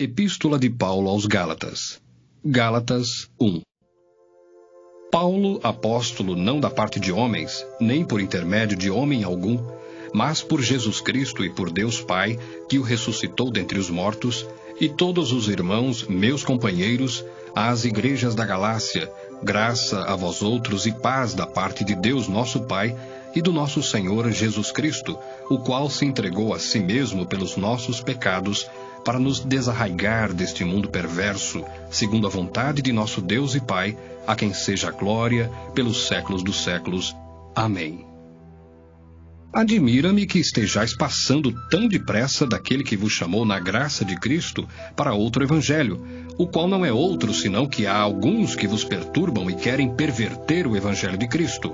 Epístola de Paulo aos Gálatas. Gálatas 1. Paulo, apóstolo não da parte de homens, nem por intermédio de homem algum, mas por Jesus Cristo e por Deus Pai, que o ressuscitou dentre os mortos, e todos os irmãos, meus companheiros, às igrejas da Galácia, graça a vós outros e paz da parte de Deus nosso Pai e do nosso Senhor Jesus Cristo, o qual se entregou a si mesmo pelos nossos pecados, para nos desarraigar deste mundo perverso, segundo a vontade de nosso Deus e Pai, a quem seja a glória pelos séculos dos séculos. Amém. Admira-me que estejais passando tão depressa daquele que vos chamou na graça de Cristo para outro evangelho, o qual não é outro senão que há alguns que vos perturbam e querem perverter o evangelho de Cristo.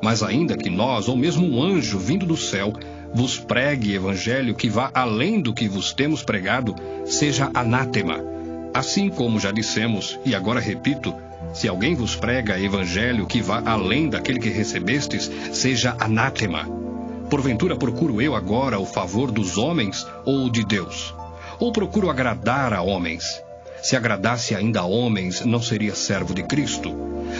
Mas ainda que nós, ou mesmo um anjo vindo do céu, vos pregue evangelho que vá além do que vos temos pregado, seja anátema. Assim como já dissemos, e agora repito, se alguém vos prega evangelho que vá além daquele que recebestes, seja anátema. Porventura procuro eu agora o favor dos homens ou de Deus? Ou procuro agradar a homens? Se agradasse ainda a homens, não seria servo de Cristo.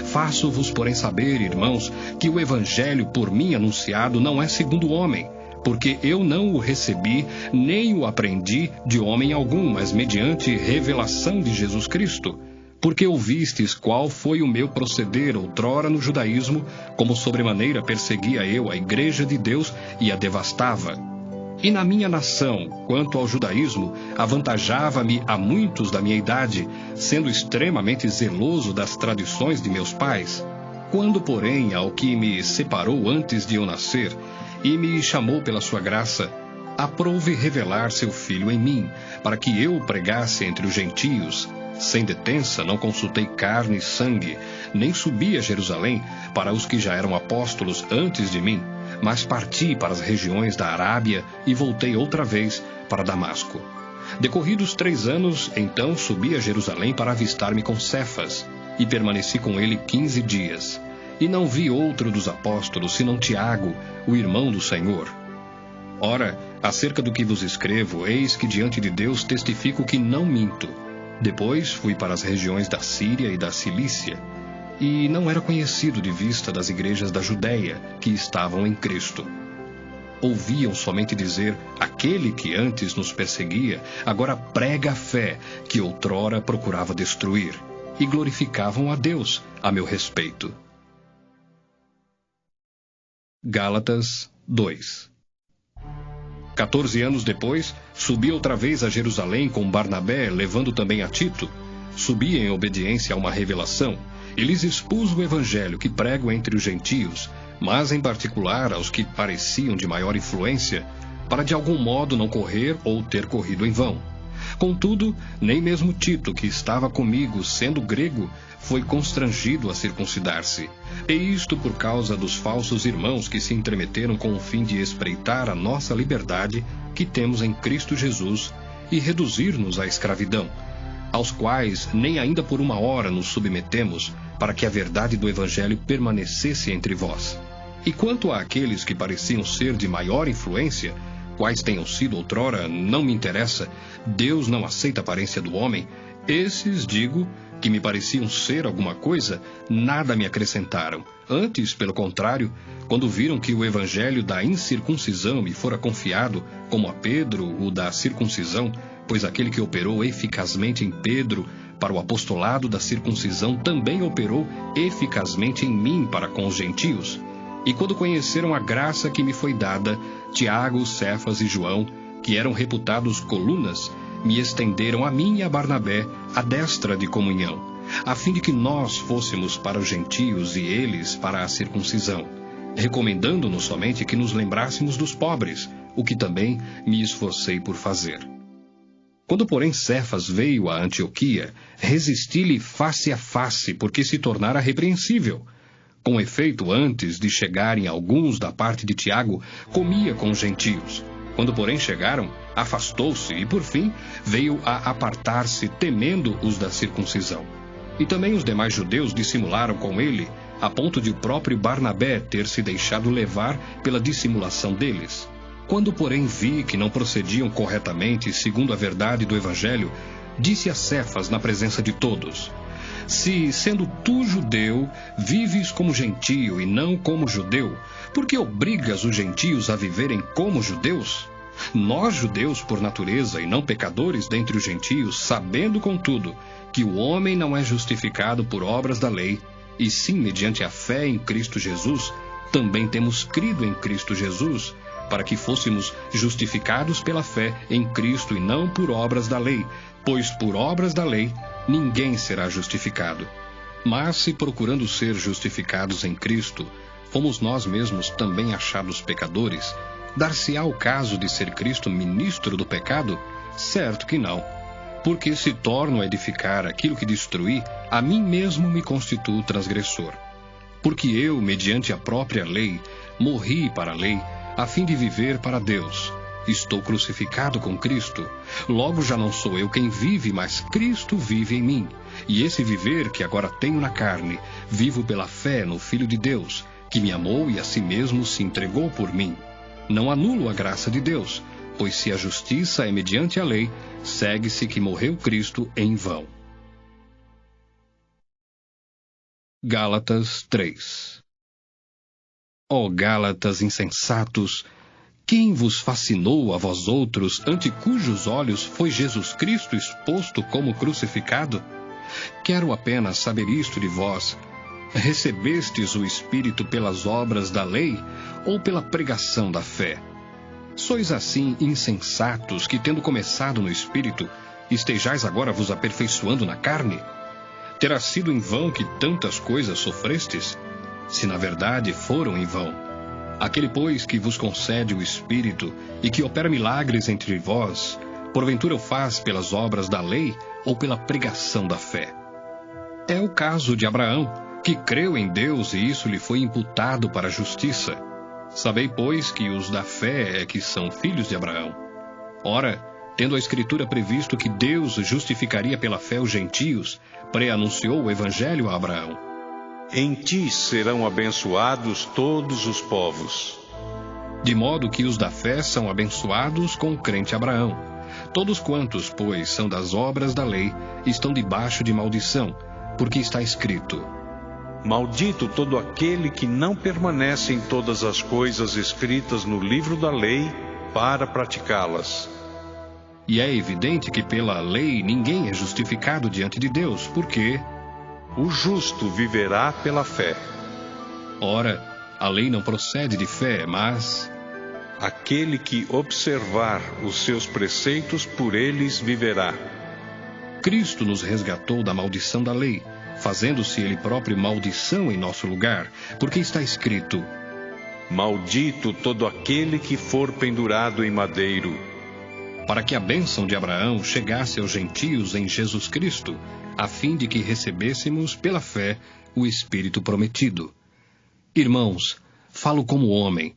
Faço-vos, porém, saber, irmãos, que o evangelho por mim anunciado não é segundo o homem, porque eu não o recebi, nem o aprendi de homem algum, mas mediante revelação de Jesus Cristo. Porque ouvistes qual foi o meu proceder outrora no judaísmo, como sobremaneira perseguia eu a igreja de Deus e a devastava. E na minha nação, quanto ao judaísmo, avantajava-me a muitos da minha idade, sendo extremamente zeloso das tradições de meus pais. Quando, porém, ao que me separou antes de eu nascer, e me chamou pela sua graça, aprouve revelar seu Filho em mim, para que eu o pregasse entre os gentios. Sem detença, não consultei carne e sangue, nem subi a Jerusalém para os que já eram apóstolos antes de mim, mas parti para as regiões da Arábia e voltei outra vez para Damasco. Decorridos 3 anos, então subi a Jerusalém para avistar-me com Cefas, e permaneci com ele 15 dias. E não vi outro dos apóstolos, senão Tiago, o irmão do Senhor. Ora, acerca do que vos escrevo, eis que diante de Deus testifico que não minto. Depois fui para as regiões da Síria e da Cilícia, e não era conhecido de vista das igrejas da Judéia, que estavam em Cristo. Ouviam somente dizer, aquele que antes nos perseguia, agora prega a fé, que outrora procurava destruir, e glorificavam a Deus a meu respeito. Gálatas 2. 14 anos depois, subi outra vez a Jerusalém com Barnabé, levando também a Tito. Subi em obediência a uma revelação, e lhes expus o evangelho que prego entre os gentios, mas em particular aos que pareciam de maior influência, para de algum modo não correr ou ter corrido em vão. Contudo, nem mesmo Tito, que estava comigo, sendo grego, foi constrangido a circuncidar-se. E isto por causa dos falsos irmãos que se entremeteram com o fim de espreitar a nossa liberdade que temos em Cristo Jesus e reduzir-nos à escravidão, aos quais nem ainda por uma hora nos submetemos, para que a verdade do Evangelho permanecesse entre vós. E quanto àqueles que pareciam ser de maior influência, quais tenham sido outrora, não me interessa, Deus não aceita a aparência do homem, esses, digo, que me pareciam ser alguma coisa, nada me acrescentaram. Antes, pelo contrário, quando viram que o evangelho da incircuncisão me fora confiado, como a Pedro o da circuncisão, pois aquele que operou eficazmente em Pedro para o apostolado da circuncisão também operou eficazmente em mim para com os gentios. E quando conheceram a graça que me foi dada, Tiago, Cefas e João, que eram reputados colunas, me estenderam a mim e a Barnabé a destra de comunhão, a fim de que nós fôssemos para os gentios e eles para a circuncisão, recomendando-nos somente que nos lembrássemos dos pobres, o que também me esforcei por fazer. Quando, porém, Cefas veio a Antioquia, resisti-lhe face a face, porque se tornara repreensível. Com efeito, antes de chegarem alguns da parte de Tiago, comia com os gentios. Quando, porém, chegaram, afastou-se e, por fim, veio a apartar-se, temendo os da circuncisão. E também os demais judeus dissimularam com ele, a ponto de o próprio Barnabé ter se deixado levar pela dissimulação deles. Quando, porém, vi que não procediam corretamente segundo a verdade do Evangelho, disse a Cefas na presença de todos: Se, sendo tu judeu, vives como gentio e não como judeu, por que obrigas os gentios a viverem como judeus? Nós, judeus por natureza e não pecadores dentre os gentios, sabendo, contudo, que o homem não é justificado por obras da lei, e sim mediante a fé em Cristo Jesus, também temos crido em Cristo Jesus, para que fôssemos justificados pela fé em Cristo e não por obras da lei, pois por obras da lei ninguém será justificado. Mas se procurando ser justificados em Cristo, fomos nós mesmos também achados pecadores, dar-se-á o caso de ser Cristo ministro do pecado? Certo que não. Porque se torno a edificar aquilo que destruí, a mim mesmo me constituo transgressor. Porque eu, mediante a própria lei, morri para a lei, a fim de viver para Deus. Estou crucificado com Cristo. Logo já não sou eu quem vive, mas Cristo vive em mim. E esse viver que agora tenho na carne, vivo pela fé no Filho de Deus, que me amou e a si mesmo se entregou por mim. Não anulo a graça de Deus, pois se a justiça é mediante a lei, segue-se que morreu Cristo em vão. Gálatas 3. Ó Gálatas insensatos, quem vos fascinou a vós outros, ante cujos olhos foi Jesus Cristo exposto como crucificado? Quero apenas saber isto de vós: recebestes o Espírito pelas obras da lei ou pela pregação da fé? Sois assim insensatos que, tendo começado no Espírito, estejais agora vos aperfeiçoando na carne? Terá sido em vão que tantas coisas sofrestes? Se na verdade foram em vão. Aquele, pois, que vos concede o Espírito e que opera milagres entre vós, porventura o faz pelas obras da lei ou pela pregação da fé? É o caso de Abraão, que creu em Deus e isso lhe foi imputado para a justiça. Sabei, pois, que os da fé é que são filhos de Abraão. Ora, tendo a Escritura previsto que Deus justificaria pela fé os gentios, pré-anunciou o Evangelho a Abraão. Em ti serão abençoados todos os povos. De modo que os da fé são abençoados com o crente Abraão. Todos quantos, pois, são das obras da lei, estão debaixo de maldição, porque está escrito: Maldito todo aquele que não permanece em todas as coisas escritas no livro da lei para praticá-las. E é evidente que pela lei ninguém é justificado diante de Deus, porque o justo viverá pela fé. Ora, a lei não procede de fé, mas aquele que observar os seus preceitos, por eles viverá. Cristo nos resgatou da maldição da lei, fazendo-se ele próprio maldição em nosso lugar, porque está escrito: Maldito todo aquele que for pendurado em madeiro. Para que a bênção de Abraão chegasse aos gentios em Jesus Cristo, a fim de que recebêssemos pela fé o Espírito prometido. Irmãos, falo como homem.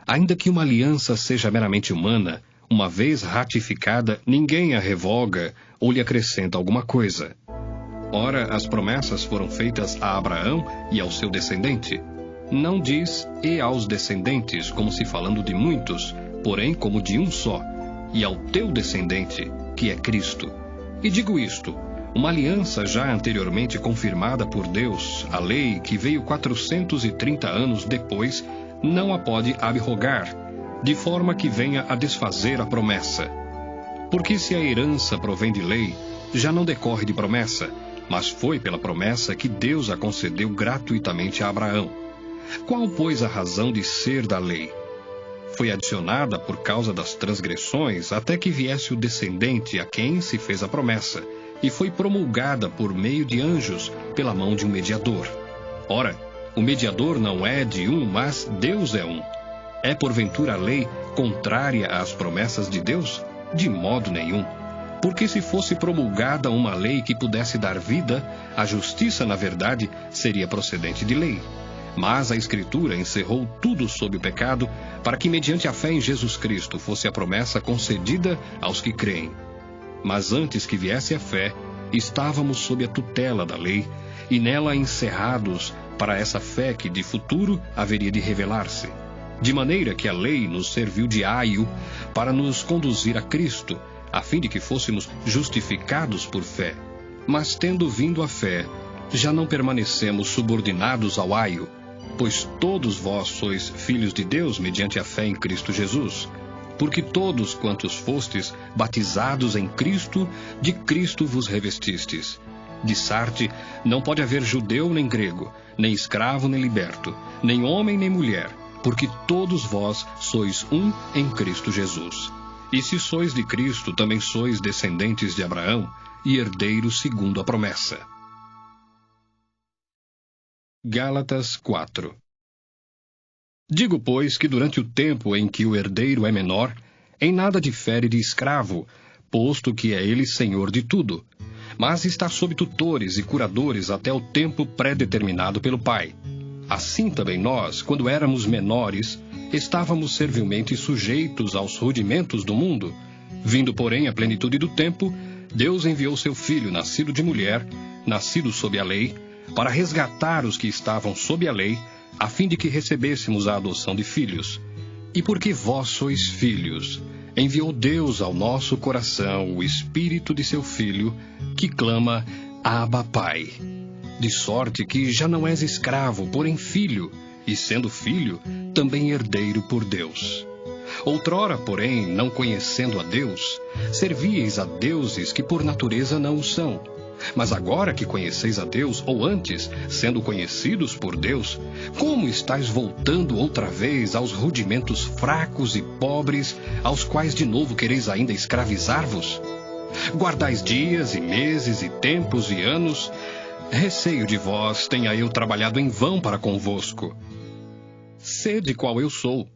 Ainda que uma aliança seja meramente humana, uma vez ratificada, ninguém a revoga ou lhe acrescenta alguma coisa. Ora, as promessas foram feitas a Abraão e ao seu descendente. Não diz e aos descendentes, como se falando de muitos, porém como de um só, e ao teu descendente, que é Cristo. E digo isto: uma aliança já anteriormente confirmada por Deus, a lei que veio 430 anos depois, não a pode abrogar, de forma que venha a desfazer a promessa. Porque se a herança provém de lei, já não decorre de promessa, mas foi pela promessa que Deus a concedeu gratuitamente a Abraão. Qual, pois, a razão de ser da lei? Foi adicionada por causa das transgressões até que viesse o descendente a quem se fez a promessa, e foi promulgada por meio de anjos pela mão de um mediador. Ora, o mediador não é de um, mas Deus é um. É porventura a lei contrária às promessas de Deus? De modo nenhum. Porque se fosse promulgada uma lei que pudesse dar vida, a justiça, na verdade, seria procedente de lei. Mas a Escritura encerrou tudo sob o pecado, para que mediante a fé em Jesus Cristo fosse a promessa concedida aos que creem. Mas antes que viesse a fé, estávamos sob a tutela da lei, e nela encerrados para essa fé que de futuro haveria de revelar-se. De maneira que a lei nos serviu de aio para nos conduzir a Cristo, a fim de que fôssemos justificados por fé. Mas tendo vindo a fé, já não permanecemos subordinados ao aio, pois todos vós sois filhos de Deus mediante a fé em Cristo Jesus. Porque todos quantos fostes batizados em Cristo, de Cristo vos revestistes. De Sarte, não pode haver judeu nem grego, nem escravo nem liberto, nem homem nem mulher, porque todos vós sois um em Cristo Jesus. E se sois de Cristo, também sois descendentes de Abraão e herdeiros segundo a promessa. Gálatas 4. Digo, pois, que durante o tempo em que o herdeiro é menor, em nada difere de escravo, posto que é ele senhor de tudo, mas está sob tutores e curadores até o tempo pré-determinado pelo Pai. Assim também nós, quando éramos menores, estávamos servilmente sujeitos aos rudimentos do mundo. Vindo, porém, à plenitude do tempo, Deus enviou seu Filho, nascido de mulher, nascido sob a lei, para resgatar os que estavam sob a lei, a fim de que recebêssemos a adoção de filhos. E porque vós sois filhos, enviou Deus ao nosso coração o Espírito de seu Filho, que clama, Abba, Pai. De sorte que já não és escravo, porém filho, e sendo filho, também herdeiro por Deus. Outrora, porém, não conhecendo a Deus, servíeis a deuses que por natureza não o são. Mas agora que conheceis a Deus, ou antes, sendo conhecidos por Deus, como estáis voltando outra vez aos rudimentos fracos e pobres, aos quais de novo quereis ainda escravizar-vos? Guardais dias e meses e tempos e anos. Receio de vós tenha eu trabalhado em vão para convosco. Sede qual eu sou,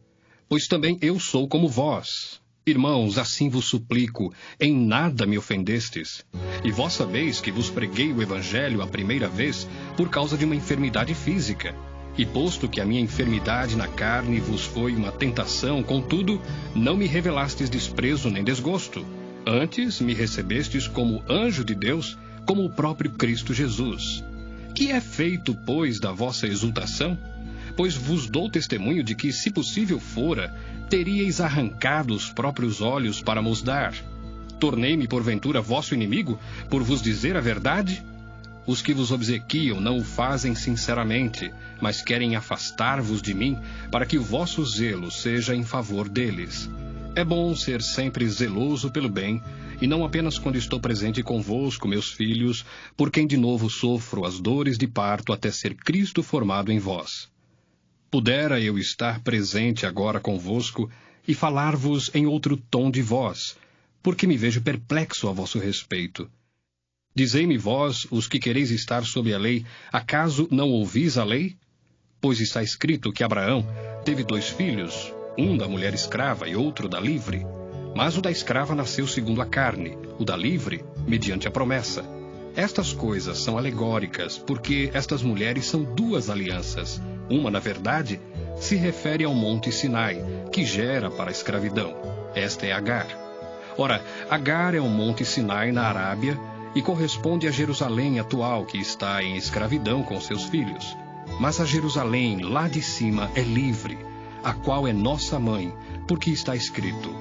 pois também eu sou como vós. Irmãos, assim vos suplico, em nada me ofendestes. E vós sabeis que vos preguei o Evangelho a primeira vez por causa de uma enfermidade física. E posto que a minha enfermidade na carne vos foi uma tentação, contudo, não me revelastes desprezo nem desgosto. Antes me recebestes como anjo de Deus, como o próprio Cristo Jesus. Que é feito, pois, da vossa exultação? Pois vos dou testemunho de que, se possível fora, teríeis arrancado os próprios olhos para mos dar. Tornei-me, porventura, vosso inimigo, por vos dizer a verdade? Os que vos obsequiam não o fazem sinceramente, mas querem afastar-vos de mim, para que o vosso zelo seja em favor deles. É bom ser sempre zeloso pelo bem, e não apenas quando estou presente convosco, meus filhos, por quem de novo sofro as dores de parto até ser Cristo formado em vós. Pudera eu estar presente agora convosco e falar-vos em outro tom de voz, porque me vejo perplexo a vosso respeito. Dizei-me vós, os que quereis estar sob a lei, acaso não ouvis a lei? Pois está escrito que Abraão teve 2 filhos, um da mulher escrava e outro da livre. Mas o da escrava nasceu segundo a carne, o da livre, mediante a promessa. Estas coisas são alegóricas, porque estas mulheres são 2 alianças. Uma, na verdade, se refere ao monte Sinai, que gera para a escravidão. Esta é Agar. Ora, Agar é o monte Sinai na Arábia e corresponde a Jerusalém atual, que está em escravidão com seus filhos. Mas a Jerusalém, lá de cima, é livre, a qual é nossa mãe, porque está escrito: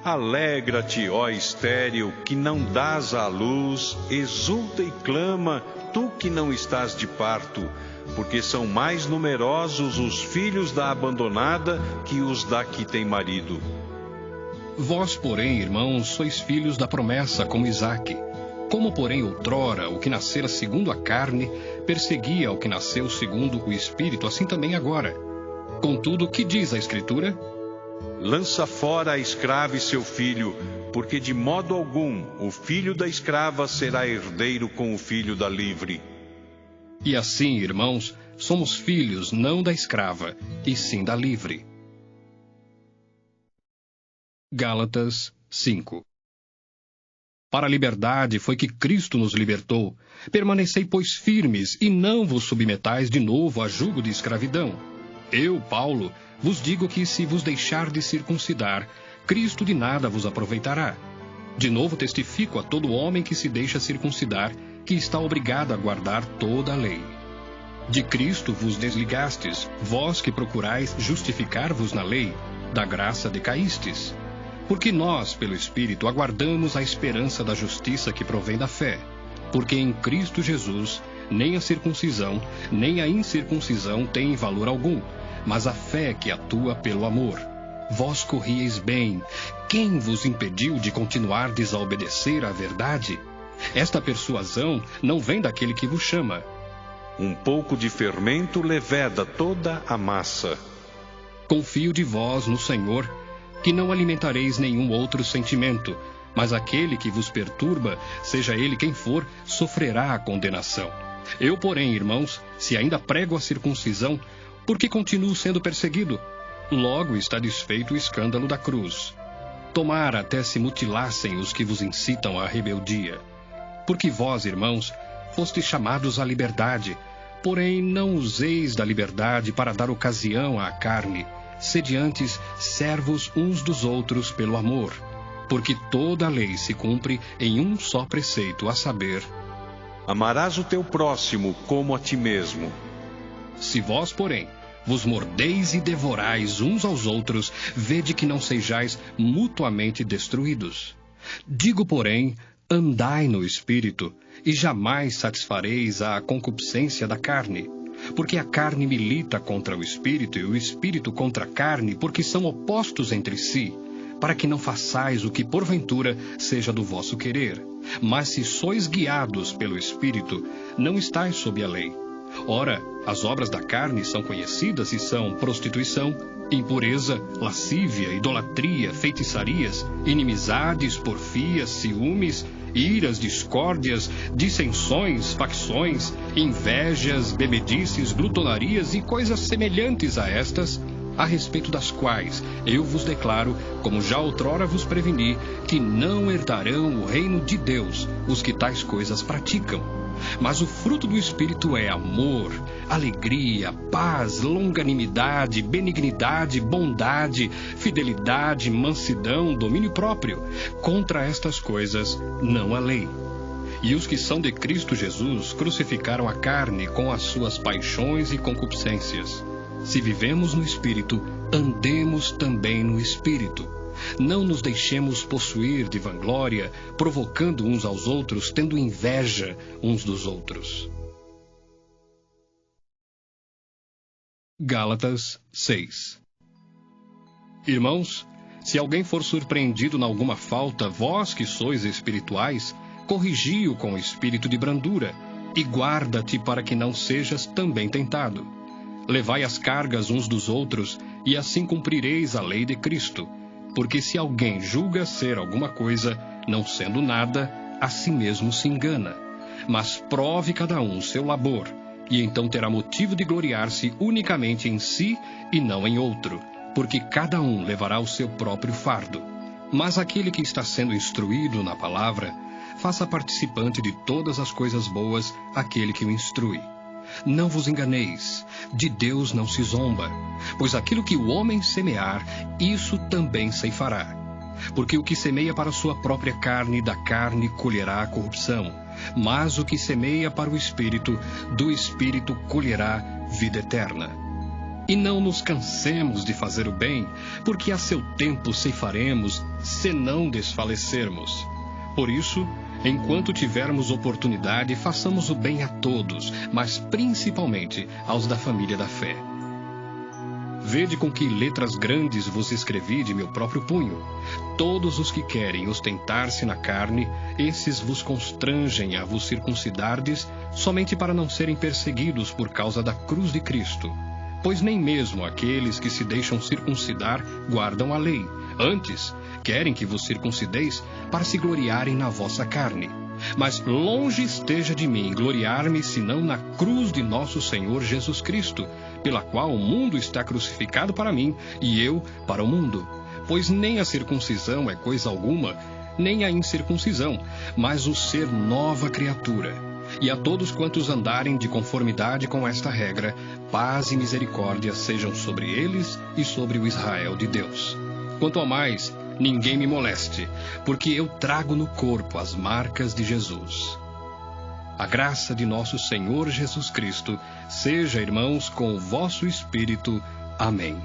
Alegra-te, ó estéril, que não dás à luz, exulta e clama, tu que não estás de parto, porque são mais numerosos os filhos da abandonada que os da que tem marido. Vós, porém, irmãos, sois filhos da promessa, como Isaque. Como, porém, outrora, o que nascera segundo a carne, perseguia o que nasceu segundo o Espírito, assim também agora. Contudo, que diz a Escritura? Lança fora a escrava e seu filho, porque de modo algum o filho da escrava será herdeiro com o filho da livre. E assim, irmãos, somos filhos não da escrava, e sim da livre. Gálatas 5. Para a liberdade foi que Cristo nos libertou. Permanecei, pois, firmes, e não vos submetais de novo a jugo de escravidão. Eu, Paulo, vos digo que, se vos deixardes circuncidar, Cristo de nada vos aproveitará. De novo testifico a todo homem que se deixa circuncidar, que está obrigado a guardar toda a lei. De Cristo vos desligastes, vós que procurais justificar-vos na lei, da graça decaístes. Porque nós, pelo Espírito, aguardamos a esperança da justiça que provém da fé. Porque em Cristo Jesus, nem a circuncisão, nem a incircuncisão têm valor algum, mas a fé que atua pelo amor. Vós corrieis bem. Quem vos impediu de continuardes a obedecer à verdade? Esta persuasão não vem daquele que vos chama. Um pouco de fermento leveda toda a massa. Confio de vós no Senhor, que não alimentareis nenhum outro sentimento, mas aquele que vos perturba, seja ele quem for, sofrerá a condenação. Eu, porém, irmãos, se ainda prego a circuncisão, por que continuo sendo perseguido? Logo está desfeito o escândalo da cruz. Tomara até se mutilassem os que vos incitam à rebeldia. Porque vós, irmãos, fostes chamados à liberdade, porém não useis da liberdade para dar ocasião à carne, sede antes servos uns dos outros pelo amor. Porque toda a lei se cumpre em um só preceito, a saber: amarás o teu próximo como a ti mesmo. Se vós, porém, vos mordeis e devorais uns aos outros, vede que não sejais mutuamente destruídos. Digo, porém, andai no Espírito, e jamais satisfareis a concupiscência da carne. Porque a carne milita contra o Espírito, e o Espírito contra a carne, porque são opostos entre si, para que não façais o que porventura seja do vosso querer. Mas se sois guiados pelo Espírito, não estáis sob a lei. Ora, as obras da carne são conhecidas e são prostituição, impureza, lascívia, idolatria, feitiçarias, inimizades, porfias, ciúmes, iras, discórdias, dissensões, facções, invejas, bebedices, glutonarias e coisas semelhantes a estas, a respeito das quais eu vos declaro, como já outrora vos preveni, que não herdarão o reino de Deus os que tais coisas praticam. Mas o fruto do Espírito é amor, alegria, paz, longanimidade, benignidade, bondade, fidelidade, mansidão, domínio próprio. Contra estas coisas não há lei. E os que são de Cristo Jesus crucificaram a carne com as suas paixões e concupiscências. Se vivemos no Espírito, andemos também no Espírito. Não nos deixemos possuir de vanglória, provocando uns aos outros, tendo inveja uns dos outros. Gálatas 6. Irmãos, se alguém for surpreendido em alguma falta, vós que sois espirituais, corrigi-o com espírito de brandura, e guarda-te para que não sejas também tentado. Levai as cargas uns dos outros, e assim cumprireis a lei de Cristo. Porque se alguém julga ser alguma coisa, não sendo nada, a si mesmo se engana. Mas prove cada um seu labor, e então terá motivo de gloriar-se unicamente em si e não em outro, porque cada um levará o seu próprio fardo. Mas aquele que está sendo instruído na palavra, faça participante de todas as coisas boas aquele que o instrui. Não vos enganeis, de Deus não se zomba, pois aquilo que o homem semear, isso também ceifará. Porque o que semeia para a sua própria carne, da carne colherá a corrupção, mas o que semeia para o Espírito, do Espírito colherá vida eterna. E não nos cansemos de fazer o bem, porque a seu tempo ceifaremos, se não desfalecermos. Por isso, enquanto tivermos oportunidade, façamos o bem a todos, mas principalmente aos da família da fé. Vede com que letras grandes vos escrevi de meu próprio punho. Todos os que querem ostentar-se na carne, esses vos constrangem a vos circuncidardes, somente para não serem perseguidos por causa da cruz de Cristo. Pois nem mesmo aqueles que se deixam circuncidar guardam a lei. Antes, querem que vos circuncideis para se gloriarem na vossa carne. Mas longe esteja de mim gloriar-me senão na cruz de nosso Senhor Jesus Cristo, pela qual o mundo está crucificado para mim e eu para o mundo. Pois nem a circuncisão é coisa alguma, nem a incircuncisão, mas o ser nova criatura. E a todos quantos andarem de conformidade com esta regra, paz e misericórdia sejam sobre eles e sobre o Israel de Deus. Quanto ao mais, ninguém me moleste, porque eu trago no corpo as marcas de Jesus. A graça de nosso Senhor Jesus Cristo seja, irmãos, com o vosso espírito. Amém.